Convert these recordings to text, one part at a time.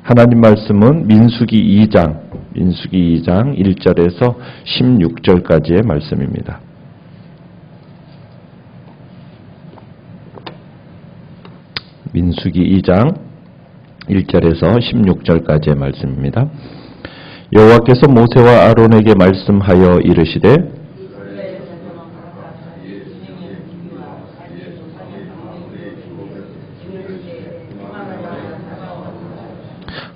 하나님 말씀은 민수기 2장 1절에서 16절까지의 말씀입니다. 민수기 2장 1절에서 16절까지의 말씀입니다. 여호와께서 모세와 아론에게 말씀하여 이르시되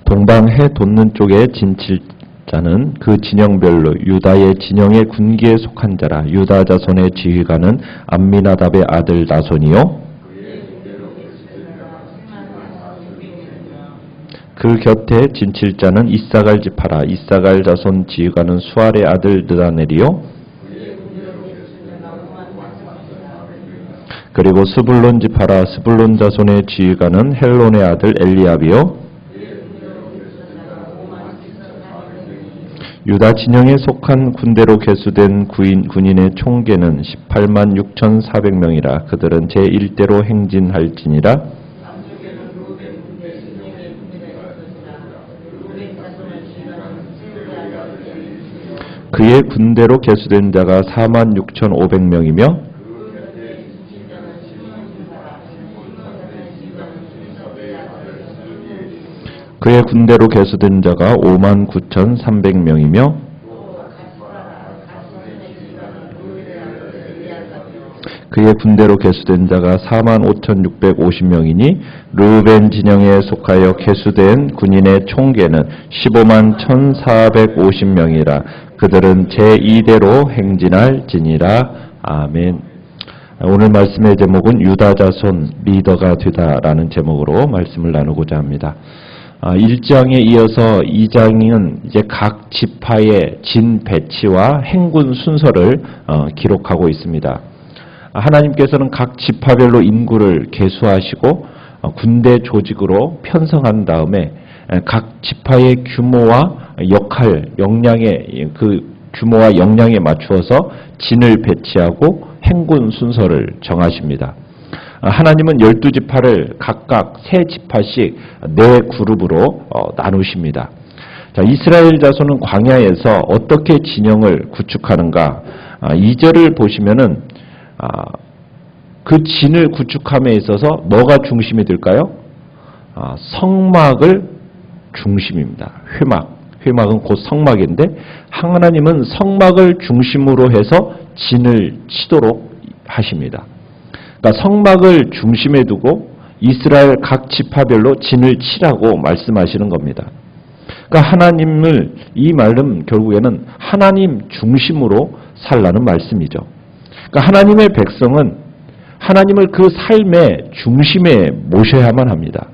동방해 돋는 쪽에 진칠자는 그 진영별로 유다의 진영의 군기에 속한 자라. 유다 자손의 지휘관은 암미나답의 아들 나손이요 그 곁에 진칠자는 이사갈 지파라. 이사갈 자손 지휘관은 수알의 아들 느다넬이요 그리고 스불론 지파라. 스불론 자손의 지휘관은 헬론의 아들 엘리압이요 유다 진영에 속한 군대로 계수된 군인의 총계는 18만 6,400명이라. 그들은 제1대로 행진할지니라. 그의 군대로 계수된 자가 4만 6,500명이며 그의 군대로 계수된 자가 5만 9,300명이며 그의 군대로 계수된 자가 4만 5,650명이니 르우벤 진영에 속하여 계수된 군인의 총계는 15만 1,450명이라. 그들은 제2대로 행진할지니라. 아멘. 오늘 말씀의 제목은 유다 자손 리더가 되다라는 제목으로 말씀을 나누고자 합니다. 1장에 이어서 2장은 이제 각 지파의 진 배치와 행군 순서를 기록하고 있습니다. 하나님께서는 각 지파별로 인구를 계수하시고 군대 조직으로 편성한 다음에 각 지파의 규모와 역할, 역량의 그 규모와 역량에 맞추어서 진을 배치하고 행군 순서를 정하십니다. 하나님은 12지파를 각각 3지파씩 4그룹으로 나누십니다. 자, 이스라엘 자손은 광야에서 어떻게 진영을 구축하는가? 2절을 보시면은 그 진을 구축함에 있어서 뭐가 중심이 될까요? 성막을 중심입니다. 회막은 곧 성막인데 하나님은 성막을 중심으로 해서 진을 치도록 하십니다. 그러니까 성막을 중심에 두고 이스라엘 각 지파별로 진을 치라고 말씀하시는 겁니다. 그러니까 하나님을 이 말은 결국에는 하나님 중심으로 살라는 말씀이죠. 그러니까 하나님의 백성은 하나님을 그 삶의 중심에 모셔야만 합니다.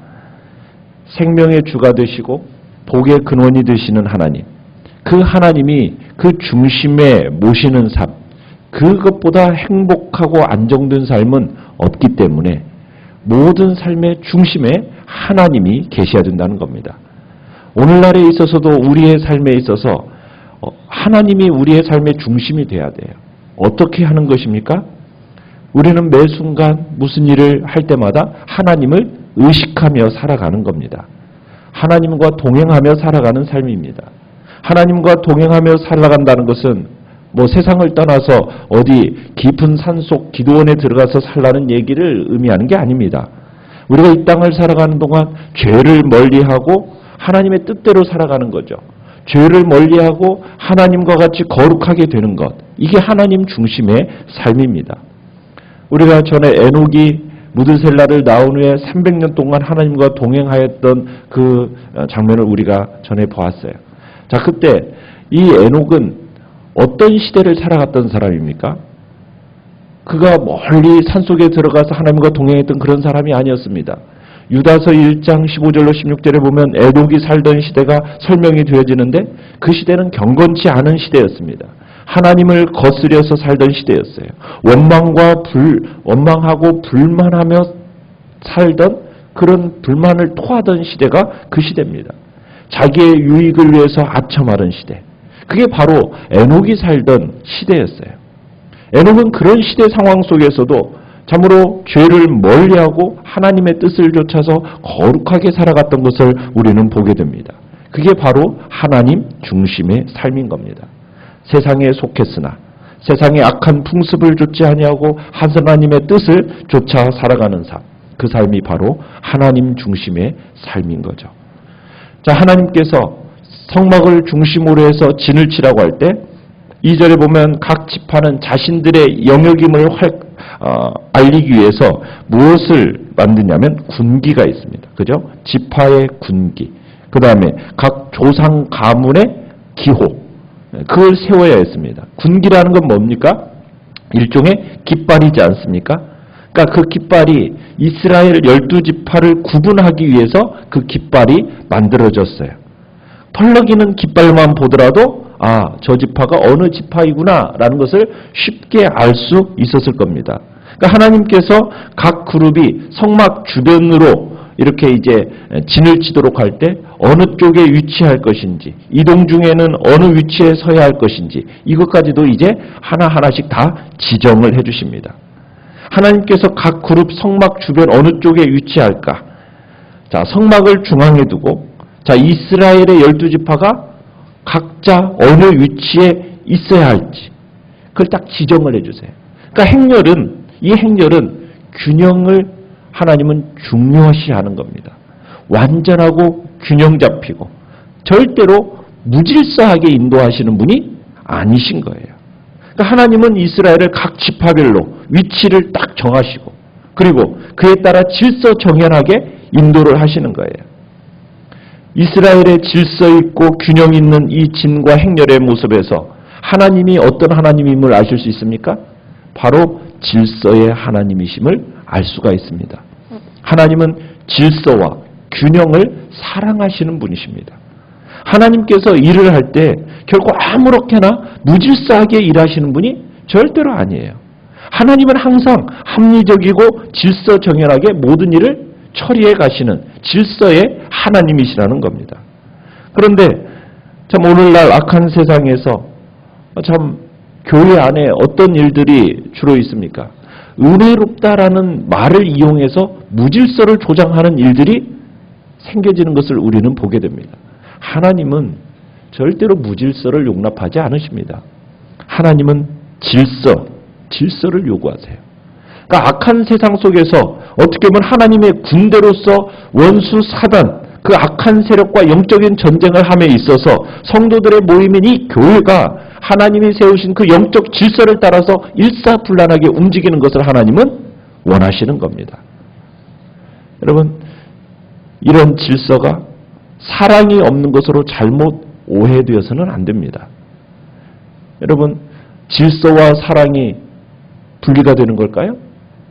생명의 주가 되시고 복의 근원이 되시는 하나님, 그 하나님이 그 중심에 모시는 삶, 그것보다 행복하고 안정된 삶은 없기 때문에 모든 삶의 중심에 하나님이 계셔야 된다는 겁니다. 오늘날에 있어서도 우리의 삶에 있어서 하나님이 우리의 삶의 중심이 돼야 돼요. 어떻게 하는 것입니까? 우리는 매 순간 무슨 일을 할 때마다 하나님을 의식하며 살아가는 겁니다. 하나님과 동행하며 살아가는 삶입니다. 하나님과 동행하며 살아간다는 것은 뭐 세상을 떠나서 어디 깊은 산속 기도원에 들어가서 살라는 얘기를 의미하는 게 아닙니다. 우리가 이 땅을 살아가는 동안 죄를 멀리하고 하나님의 뜻대로 살아가는 거죠. 죄를 멀리하고 하나님과 같이 거룩하게 되는 것, 이게 하나님 중심의 삶입니다. 우리가 전에 에녹이 무드셀라를 낳은 후에 300년 동안 하나님과 동행하였던 그 장면을 우리가 전에 보았어요. 자, 그때 이 에녹은 어떤 시대를 살아갔던 사람입니까? 그가 멀리 산속에 들어가서 하나님과 동행했던 그런 사람이 아니었습니다. 유다서 1장 15절로 16절에 보면 에녹이 살던 시대가 설명이 되어지는데 그 시대는 경건치 않은 시대였습니다. 하나님을 거스려서 살던 시대였어요. 원망하고 불만하며 살던 그런 불만을 토하던 시대가 그 시대입니다. 자기의 유익을 위해서 아첨하던 시대. 그게 바로 에녹이 살던 시대였어요. 에녹은 그런 시대 상황 속에서도 참으로 죄를 멀리하고 하나님의 뜻을 좇아서 거룩하게 살아갔던 것을 우리는 보게 됩니다. 그게 바로 하나님 중심의 삶인 겁니다. 세상에 속했으나 세상의 악한 풍습을 좇지 아니하고 하나님의 뜻을 좇아 살아가는 삶, 그 삶이 바로 하나님 중심의 삶인 거죠. 자, 하나님께서 성막을 중심으로 해서 진을 치라고 할 때 2절에 보면 각 지파는 자신들의 영역임을 알리기 위해서 무엇을 만드냐면 군기가 있습니다. 그죠? 지파의 군기. 그 다음에 각 조상 가문의 기호. 그걸 세워야 했습니다. 군기라는 건 뭡니까? 일종의 깃발이지 않습니까? 그러니까 그 깃발이 이스라엘 12지파를 구분하기 위해서 그 깃발이 만들어졌어요. 펄럭이는 깃발만 보더라도 저 지파가 어느 지파이구나 라는 것을 쉽게 알 수 있었을 겁니다. 그러니까 하나님께서 각 그룹이 성막 주변으로 이렇게 이제 진을 치도록 할 때 어느 쪽에 위치할 것인지, 이동 중에는 어느 위치에 서야 할 것인지 이것까지도 이제 하나하나씩 다 지정을 해주십니다. 하나님께서 각 그룹 성막 주변 어느 쪽에 위치할까? 자, 성막을 중앙에 두고 자, 이스라엘의 12지파가 각자 어느 위치에 있어야 할지 그걸 딱 지정을 해주세요. 그러니까 이 행렬은 균형을 하나님은 중요시하는 겁니다. 완전하고 균형 잡히고 절대로 무질서하게 인도하시는 분이 아니신 거예요. 그러니까 하나님은 이스라엘을 각 지파별로 위치를 딱 정하시고 그리고 그에 따라 질서정연하게 인도를 하시는 거예요. 이스라엘의 질서 있고 균형 있는 이 진과 행렬의 모습에서 하나님이 어떤 하나님임을 아실 수 있습니까? 바로 질서의 하나님이심을 알 수가 있습니다. 하나님은 질서와 균형을 사랑하시는 분이십니다. 하나님께서 일을 할 때 결코 아무렇게나 무질서하게 일하시는 분이 절대로 아니에요. 하나님은 항상 합리적이고 질서정연하게 모든 일을 처리해 가시는 질서의 하나님이시라는 겁니다. 그런데 참 오늘날 악한 세상에서 참 교회 안에 어떤 일들이 주로 있습니까? 은혜롭다라는 말을 이용해서 무질서를 조장하는 일들이 생겨지는 것을 우리는 보게 됩니다. 하나님은 절대로 무질서를 용납하지 않으십니다. 하나님은 질서를 요구하세요. 그러니까 악한 세상 속에서 어떻게 보면 하나님의 군대로서 원수 사단, 그 악한 세력과 영적인 전쟁을 함에 있어서 성도들의 모임인 이 교회가 하나님이 세우신 그 영적 질서를 따라서 일사불란하게 움직이는 것을 하나님은 원하시는 겁니다. 여러분, 이런 질서가 사랑이 없는 것으로 잘못 오해되어서는 안 됩니다. 여러분, 질서와 사랑이 분리가 되는 걸까요?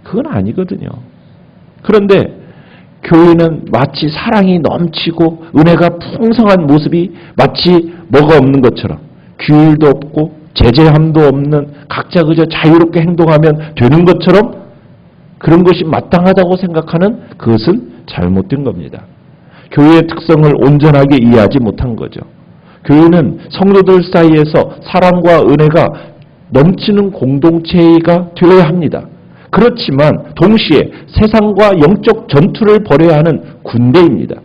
그건 아니거든요. 그런데 교회는 마치 사랑이 넘치고 은혜가 풍성한 모습이 마치 뭐가 없는 것처럼 규율도 없고 제재함도 없는 각자 그저 자유롭게 행동하면 되는 것처럼 그런 것이 마땅하다고 생각하는 그것은 잘못된 겁니다. 교회의 특성을 온전하게 이해하지 못한 거죠. 교회는 성도들 사이에서 사랑과 은혜가 넘치는 공동체가 되어야 합니다. 그렇지만 동시에 세상과 영적 전투를 벌여야 하는 군대입니다.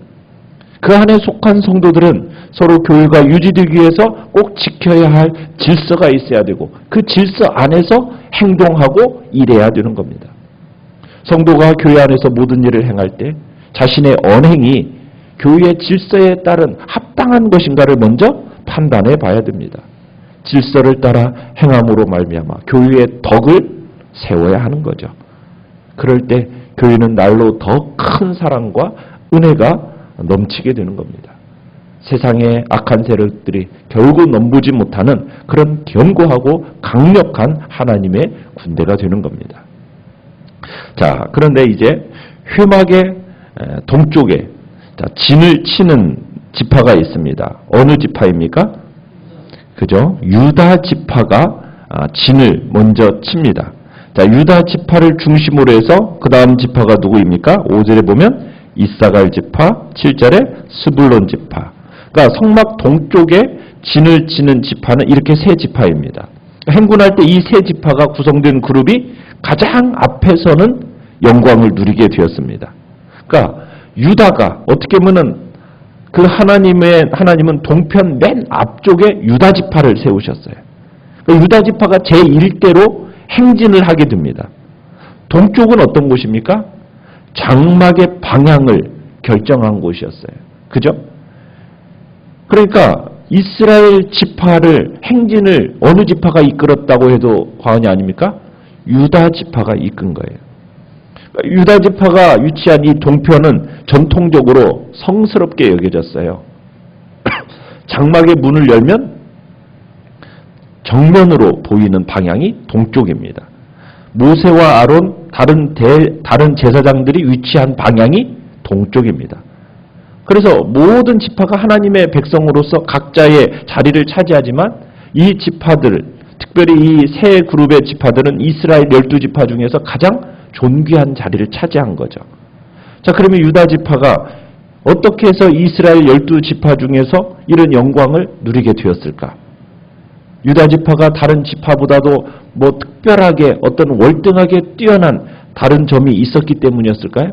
그 안에 속한 성도들은 서로 교회가 유지되기 위해서 꼭 지켜야 할 질서가 있어야 되고 그 질서 안에서 행동하고 일해야 되는 겁니다. 성도가 교회 안에서 모든 일을 행할 때 자신의 언행이 교회의 질서에 따른 합당한 것인가를 먼저 판단해 봐야 됩니다. 질서를 따라 행함으로 말미암아 교회의 덕을 세워야 하는 거죠. 그럴 때 교회는 날로 더 큰 사랑과 은혜가 넘치게 되는 겁니다. 세상의 악한 세력들이 결국 넘보지 못하는 그런 견고하고 강력한 하나님의 군대가 되는 겁니다. 자, 그런데 이제 회막의 동쪽에 진을 치는 지파가 있습니다. 어느 지파입니까? 그죠? 유다 지파가 진을 먼저 칩니다. 자, 유다 지파를 중심으로 해서 그 다음 지파가 누구입니까? 5절에 보면 이사갈 지파, 7절에 스불론 지파. 그러니까 성막 동쪽에 진을 치는 지파는 이렇게 세 지파입니다. 행군할 때 이 세 지파가 구성된 그룹이 가장 앞에서는 영광을 누리게 되었습니다. 그러니까 유다가 어떻게 보면은 그 하나님은 동편 맨 앞쪽에 유다 지파를 세우셨어요. 그러니까 유다 지파가 제1대로 행진을 하게 됩니다. 동쪽은 어떤 곳입니까? 장막의 방향을 결정한 곳이었어요. 그죠? 그러니까 이스라엘 지파를 행진을 어느 지파가 이끌었다고 해도 과언이 아닙니까? 유다 지파가 이끈 거예요. 유다 지파가 위치한 이 동편은 전통적으로 성스럽게 여겨졌어요. 장막의 문을 열면 정면으로 보이는 방향이 동쪽입니다. 모세와 아론, 다른 제사장들이 위치한 방향이 동쪽입니다. 그래서 모든 지파가 하나님의 백성으로서 각자의 자리를 차지하지만 이 지파들, 특별히 이 세 그룹의 지파들은 이스라엘 12지파 중에서 가장 존귀한 자리를 차지한 거죠. 자, 그러면 유다 지파가 어떻게 해서 이스라엘 12지파 중에서 이런 영광을 누리게 되었을까? 유다 지파가 다른 지파보다도 특별하게 어떤 월등하게 뛰어난 다른 점이 있었기 때문이었을까요?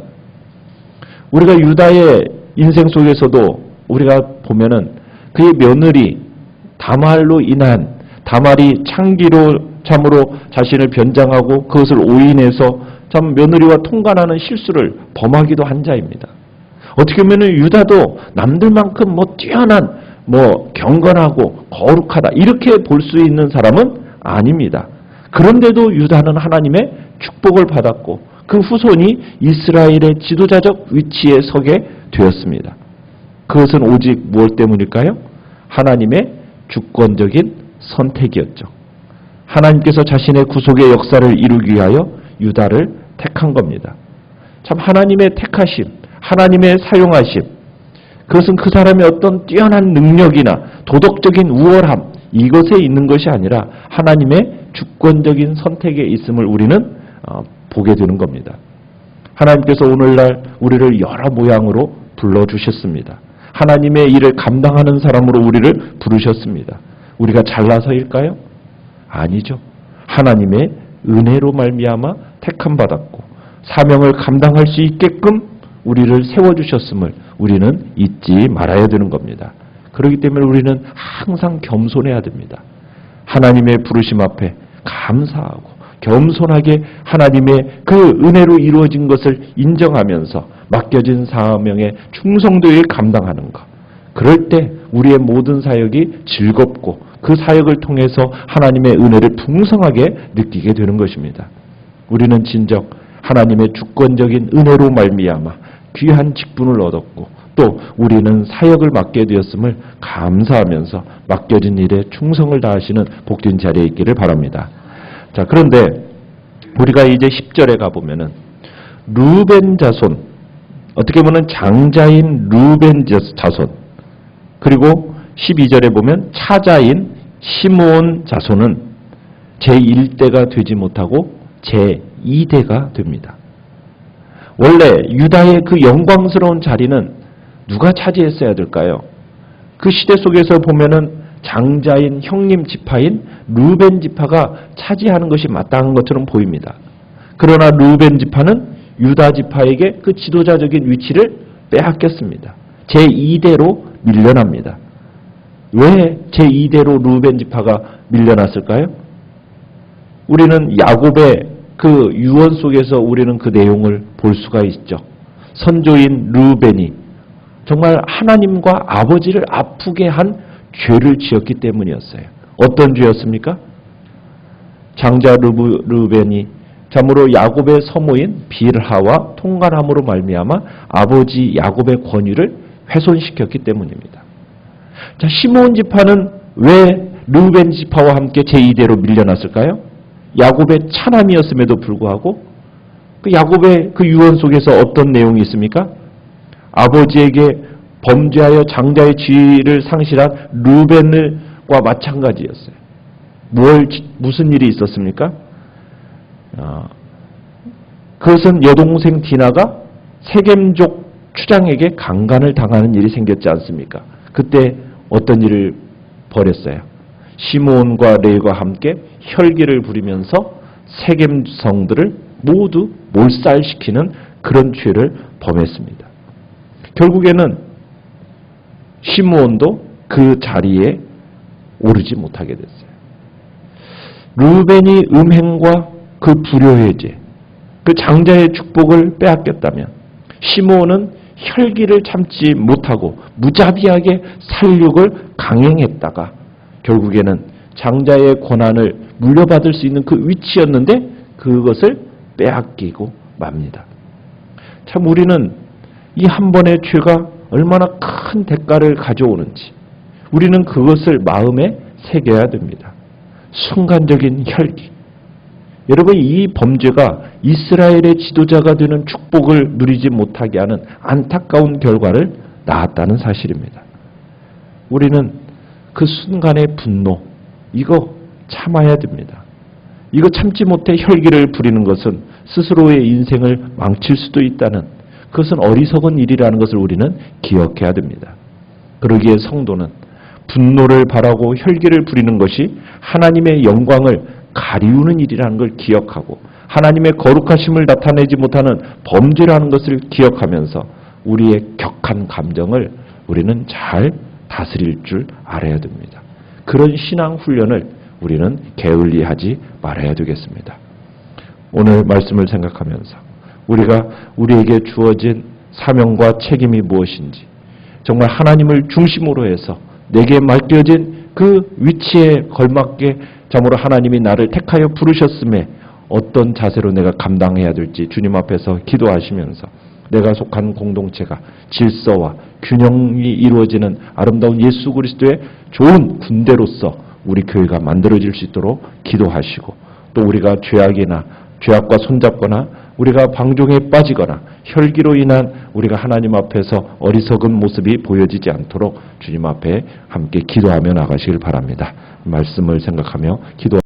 우리가 유다의 인생 속에서도 우리가 보면은 그의 며느리 다말로 인한 다말이 창기로 참으로 자신을 변장하고 그것을 오인해서 참 며느리와 통관하는 실수를 범하기도 한 자입니다. 어떻게 보면 유다도 남들만큼 뛰어난 경건하고 거룩하다 이렇게 볼 수 있는 사람은 아닙니다. 그런데도 유다는 하나님의 축복을 받았고 그 후손이 이스라엘의 지도자적 위치에 서게 되었습니다. 그것은 오직 무엇 때문일까요? 하나님의 주권적인 선택이었죠. 하나님께서 자신의 구속의 역사를 이루기 위하여 유다를 택한 겁니다. 참 하나님의 택하심, 하나님의 사용하심, 그것은 그 사람의 어떤 뛰어난 능력이나 도덕적인 우월함 이것에 있는 것이 아니라 하나님의 주권적인 선택에 있음을 우리는 보게 되는 겁니다. 하나님께서 오늘날 우리를 여러 모양으로 불러주셨습니다. 하나님의 일을 감당하는 사람으로 우리를 부르셨습니다. 우리가 잘나서일까요? 아니죠. 하나님의 은혜로 말미암아 택함 받았고 사명을 감당할 수 있게끔 우리를 세워주셨음을 우리는 잊지 말아야 되는 겁니다. 그렇기 때문에 우리는 항상 겸손해야 됩니다. 하나님의 부르심 앞에 감사하고 겸손하게 하나님의 그 은혜로 이루어진 것을 인정하면서 맡겨진 사명의 충성도에 감당하는 것. 그럴 때 우리의 모든 사역이 즐겁고 그 사역을 통해서 하나님의 은혜를 풍성하게 느끼게 되는 것입니다. 우리는 진정 하나님의 주권적인 은혜로 말미암아 귀한 직분을 얻었고 또 우리는 사역을 맡게 되었음을 감사하면서 맡겨진 일에 충성을 다하시는 복된 자리에 있기를 바랍니다. 자, 그런데 우리가 이제 10절에 가보면은 루벤 자손, 어떻게 보면 장자인 루벤 자손, 그리고 12절에 보면 차자인 시므온 자손은 제1대가 되지 못하고 제2대가 됩니다. 원래 유다의 그 영광스러운 자리는 누가 차지했어야 될까요? 그 시대 속에서 보면은 장자인 형님 지파인 루벤 지파가 차지하는 것이 마땅한 것처럼 보입니다. 그러나 루벤 지파는 유다 지파에게 그 지도자적인 위치를 빼앗겼습니다. 제2대로 밀려납니다. 왜 제2대로 루벤 지파가 밀려났을까요? 우리는 야곱의 그 유언 속에서 우리는 그 내용을 볼 수가 있죠. 선조인 루벤이 정말 하나님과 아버지를 아프게 한 죄를 지었기 때문이었어요. 어떤 죄였습니까? 장자 루벤이 참으로 야곱의 서모인 빌하와 통관함으로 말미암아 아버지 야곱의 권위를 훼손시켰기 때문입니다. 자, 시므온 지파는 왜 루벤 지파와 함께 제2대로 밀려났을까요? 야곱의 차남이었음에도 불구하고 그 야곱의 그 유언 속에서 어떤 내용이 있습니까? 아버지에게 범죄하여 장자의 지위를 상실한 루벤과 마찬가지였어요. 무슨 일이 있었습니까? 그것은 여동생 디나가 세겜족 추장에게 강간을 당하는 일이 생겼지 않습니까? 그때 어떤 일을 벌였어요? 시므온과 레위가 함께 혈기를 부리면서 세겜 성들을 모두 몰살시키는 그런 죄를 범했습니다. 결국에는 시므온도 그 자리에 오르지 못하게 됐어요. 르우벤이 음행과 그 불효의 죄, 그 장자의 축복을 빼앗겼다면 시므온은 혈기를 참지 못하고 무자비하게 살육을 강행했다가 결국에는 장자의 권한을 물려받을 수 있는 그 위치였는데 그것을 빼앗기고 맙니다. 참 우리는 이 한 번의 죄가 얼마나 큰 대가를 가져오는지 우리는 그것을 마음에 새겨야 됩니다. 순간적인 혈기. 여러분, 이 범죄가 이스라엘의 지도자가 되는 축복을 누리지 못하게 하는 안타까운 결과를 낳았다는 사실입니다. 우리는 그 순간의 분노, 이거 참아야 됩니다. 이거 참지 못해 혈기를 부리는 것은 스스로의 인생을 망칠 수도 있다는, 그것은 어리석은 일이라는 것을 우리는 기억해야 됩니다. 그러기에 성도는 분노를 바라고 혈기를 부리는 것이 하나님의 영광을 가리우는 일이라는 걸 기억하고 하나님의 거룩하심을 나타내지 못하는 범죄라는 것을 기억하면서 우리의 격한 감정을 우리는 잘 다스릴 줄 알아야 됩니다. 그런 신앙 훈련을 우리는 게을리하지 말아야 되겠습니다. 오늘 말씀을 생각하면서 우리가 우리에게 주어진 사명과 책임이 무엇인지 정말 하나님을 중심으로 해서 내게 맡겨진 그 위치에 걸맞게 참으로 하나님이 나를 택하여 부르셨음에 어떤 자세로 내가 감당해야 될지 주님 앞에서 기도하시면서 내가 속한 공동체가 질서와 균형이 이루어지는 아름다운 예수 그리스도의 좋은 군대로서 우리 교회가 만들어질 수 있도록 기도하시고 또 우리가 죄악과 손잡거나 우리가 방종에 빠지거나 혈기로 인한 우리가 하나님 앞에서 어리석은 모습이 보여지지 않도록 주님 앞에 함께 기도하며 나가시길 바랍니다. 말씀을 생각하며 기도